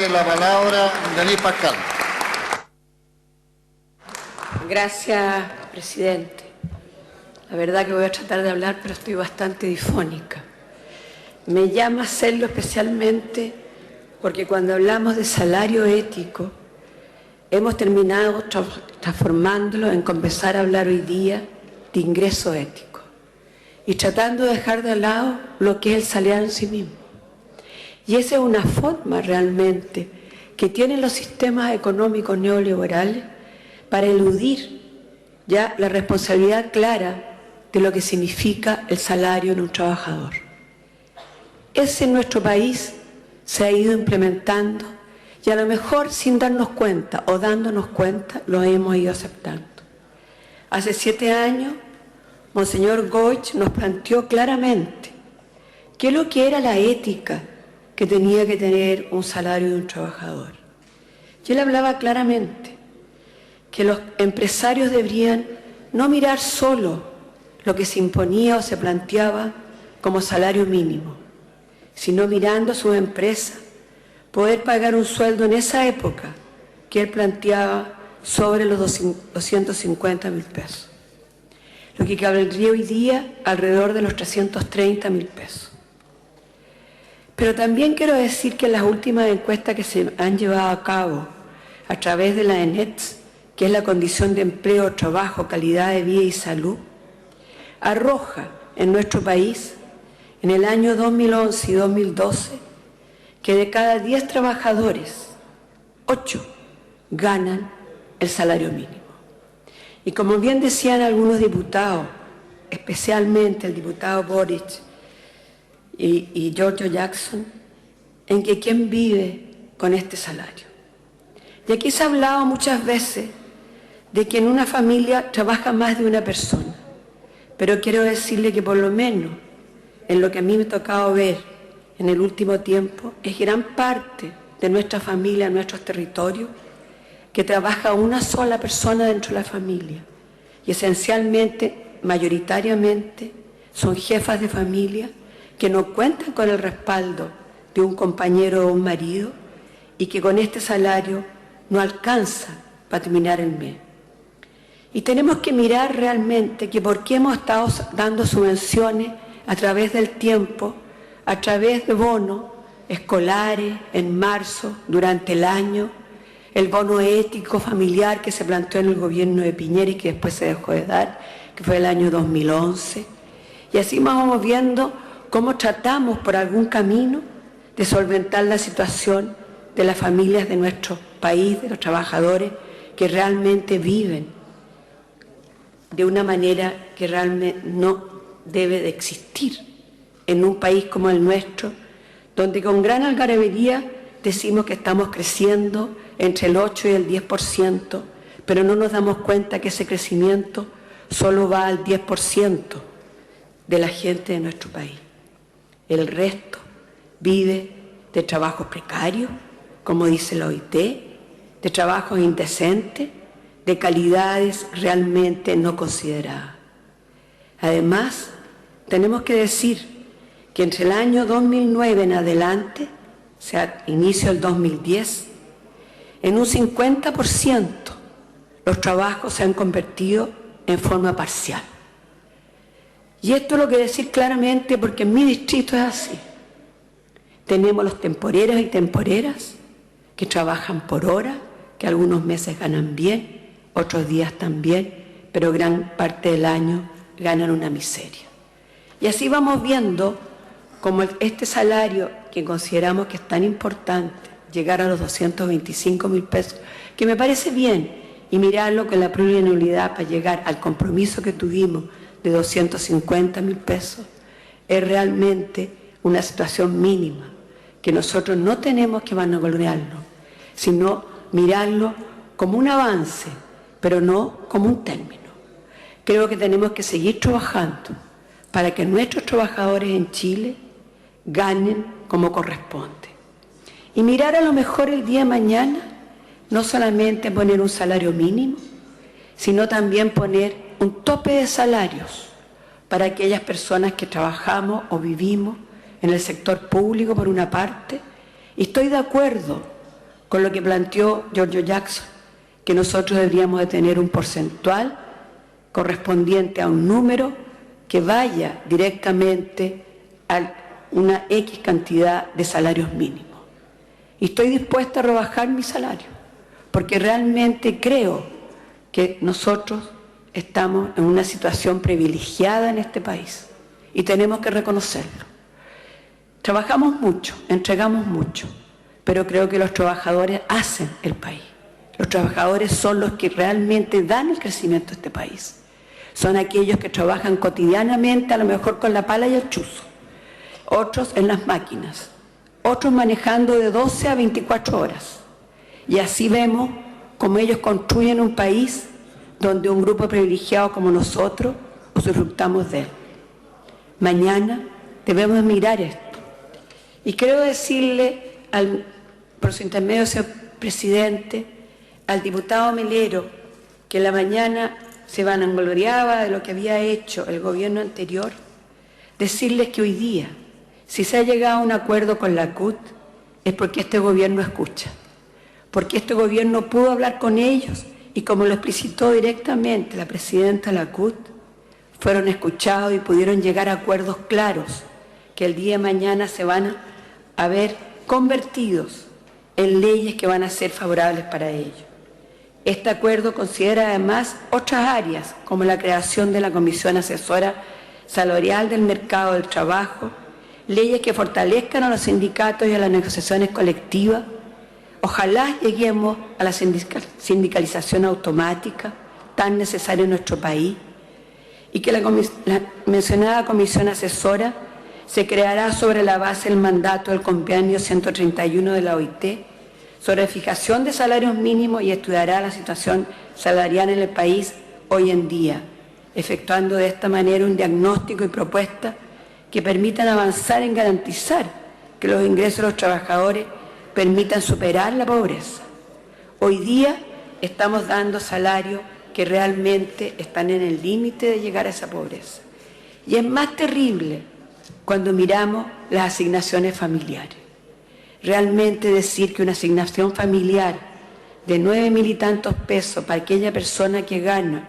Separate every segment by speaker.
Speaker 1: La palabra, Denise Pascal.
Speaker 2: Gracias, presidente. La verdad que voy a tratar de hablar, pero estoy bastante difónica. Me llama hacerlo especialmente porque cuando hablamos de salario ético, hemos terminado transformándolo en comenzar a hablar hoy día de ingreso ético y tratando de dejar de lado lo que es el salario en sí mismo. Y esa es una forma realmente que tienen los sistemas económicos neoliberales para eludir ya la responsabilidad clara de lo que significa el salario en un trabajador. Ese en nuestro país se ha ido implementando y a lo mejor sin darnos cuenta o dándonos cuenta lo hemos ido aceptando. Hace 7 años, Monseñor Goich nos planteó claramente qué es lo que era la ética que tenía que tener un salario de un trabajador. Y él hablaba claramente que los empresarios deberían no mirar solo lo que se imponía o se planteaba como salario mínimo, sino mirando a sus empresas, poder pagar un sueldo en esa época que él planteaba sobre los 250.000 pesos, lo que valdría hoy día alrededor de los 330.000 pesos. Pero también quiero decir que las últimas encuestas que se han llevado a cabo a través de la ENETS, que es la condición de empleo, trabajo, calidad de vida y salud, arroja en nuestro país, en el año 2011 y 2012, que de cada 10 trabajadores, 8 ganan el salario mínimo. Y como bien decían algunos diputados, especialmente el diputado Boric y Giorgio Jackson, en que quién vive con este salario. Y aquí se ha hablado muchas veces de que en una familia trabaja más de una persona, pero quiero decirle que por lo menos en lo que a mí me ha tocado ver en el último tiempo, es gran parte de nuestra familia, en nuestros territorios, que trabaja una sola persona dentro de la familia y esencialmente, mayoritariamente, son jefas de familia que no cuentan con el respaldo de un compañero o un marido y que con este salario no alcanza para terminar el mes. Y tenemos que mirar realmente que por qué hemos estado dando subvenciones a través del tiempo, a través de bonos escolares en marzo, durante el año, el bono ético familiar que se planteó en el gobierno de Piñera y que después se dejó de dar, que fue el año 2011. Y así vamos viendo cómo tratamos por algún camino de solventar la situación de las familias de nuestro país, de los trabajadores que realmente viven de una manera que realmente no debe de existir en un país como el nuestro, donde con gran algarabía decimos que estamos creciendo entre el 8 y el 10%, pero no nos damos cuenta que ese crecimiento solo va al 10% de la gente de nuestro país. El resto vive de trabajos precarios, como dice la OIT, de trabajos indecentes, de calidades realmente no consideradas. Además, tenemos que decir que entre el año 2009 en adelante, o sea, inicio del 2010, en un 50% los trabajos se han convertido en forma parcial. Y esto lo quiero decir claramente porque en mi distrito es así. Tenemos los temporeros y temporeras que trabajan por hora, que algunos meses ganan bien, otros días también, pero gran parte del año ganan una miseria. Y así vamos viendo como este salario que consideramos que es tan importante, llegar a los 225.000 pesos, que me parece bien, y mirarlo con la plurianualidad para llegar al compromiso que tuvimos de 250.000 pesos, es realmente una situación mínima, que nosotros no tenemos que vanagloриarlo, sino mirarlo como un avance, pero no como un término. Creo que tenemos que seguir trabajando para que nuestros trabajadores en Chile ganen como corresponde. Y mirar a lo mejor el día de mañana, no solamente poner un salario mínimo, sino también poner un tope de salarios para aquellas personas que trabajamos o vivimos en el sector público por una parte. Y estoy de acuerdo con lo que planteó Giorgio Jackson, que nosotros deberíamos de tener un porcentual correspondiente a un número que vaya directamente a una X cantidad de salarios mínimos. Y estoy dispuesta a rebajar mi salario, porque realmente creo que nosotros estamos en una situación privilegiada en este país y tenemos que reconocerlo. Trabajamos mucho, entregamos mucho, pero creo que los trabajadores hacen el país. Los trabajadores son los que realmente dan el crecimiento a este país. Son aquellos que trabajan cotidianamente, a lo mejor con la pala y el chuzo, otros en las máquinas, otros manejando de 12 a 24 horas. Y así vemos cómo ellos construyen un país donde un grupo privilegiado como nosotros usufructamos de él. Mañana debemos mirar esto. Y quiero decirle, por su intermedio, señor presidente, al diputado Melero, que en la mañana se vanagloriaba de lo que había hecho el gobierno anterior, decirles que hoy día, si se ha llegado a un acuerdo con la CUT, es porque este gobierno escucha, porque este gobierno pudo hablar con ellos y, como lo explicitó directamente la presidenta de la CUT, fueron escuchados y pudieron llegar a acuerdos claros que el día de mañana se van a ver convertidos en leyes que van a ser favorables para ellos. Este acuerdo considera además otras áreas, como la creación de la Comisión Asesora Salarial del Mercado del Trabajo, leyes que fortalezcan a los sindicatos y a las negociaciones colectivas. Ojalá lleguemos a la sindicalización automática, tan necesaria en nuestro país, y que la mencionada Comisión Asesora se creará sobre la base del mandato del Convenio 131 de la OIT sobre fijación de salarios mínimos y estudiará la situación salarial en el país hoy en día, efectuando de esta manera un diagnóstico y propuestas que permitan avanzar en garantizar que los ingresos de los trabajadores permitan superar la pobreza. Hoy día estamos dando salarios que realmente están en el límite de llegar a esa pobreza. Y es más terrible cuando miramos las asignaciones familiares. Realmente decir que una asignación familiar de 9.000 y tantos pesos para aquella persona que gana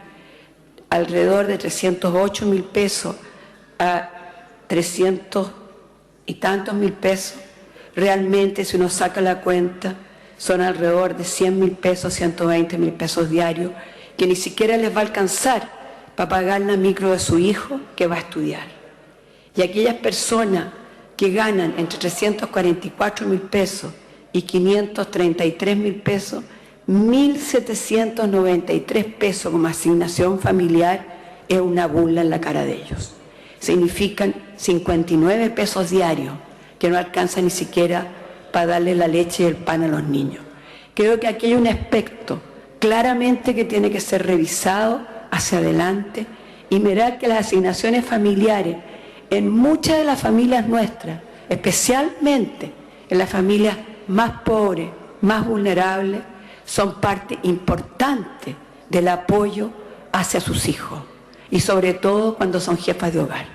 Speaker 2: alrededor de 308.000 pesos a 300 y tantos mil pesos, realmente, si uno saca la cuenta, son alrededor de 100.000 pesos, 120.000 pesos diarios, que ni siquiera les va a alcanzar para pagar la micro de su hijo que va a estudiar. Y aquellas personas que ganan entre 344.000 pesos y 533.000 pesos, 1.793 pesos como asignación familiar es una burla en la cara de ellos. Significan 59 pesos diarios que no alcanzan ni siquiera para darle la leche y el pan a los niños. Creo que aquí hay un aspecto claramente que tiene que ser revisado hacia adelante y mirar que las asignaciones familiares en muchas de las familias nuestras, especialmente en las familias más pobres, más vulnerables, son parte importante del apoyo hacia sus hijos y sobre todo cuando son jefas de hogar.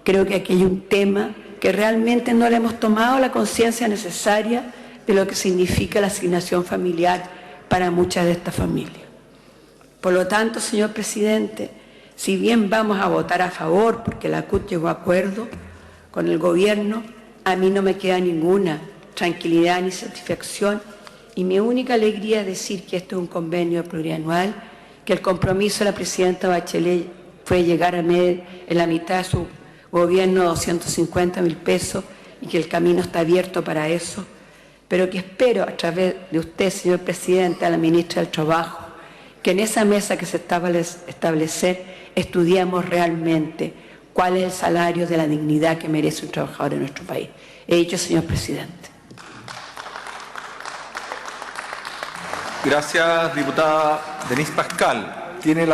Speaker 2: Creo que aquí hay un tema que realmente no le hemos tomado la conciencia necesaria de lo que significa la asignación familiar para muchas de estas familias. Por lo tanto, señor presidente, si bien vamos a votar a favor porque la CUT llegó a acuerdo con el gobierno, a mí no me queda ninguna tranquilidad ni satisfacción y mi única alegría es decir que esto es un convenio plurianual, que el compromiso de la presidenta Bachelet fue llegar en la mitad de su gobierno 250.000 pesos y que el camino está abierto para eso, pero que espero a través de usted, señor presidente, a la ministra del Trabajo, que en esa mesa que se establecer estudiemos realmente cuál es el salario de la dignidad que merece un trabajador en nuestro país. He dicho, señor presidente.
Speaker 3: Gracias, diputada Denise Pascal. Tiene la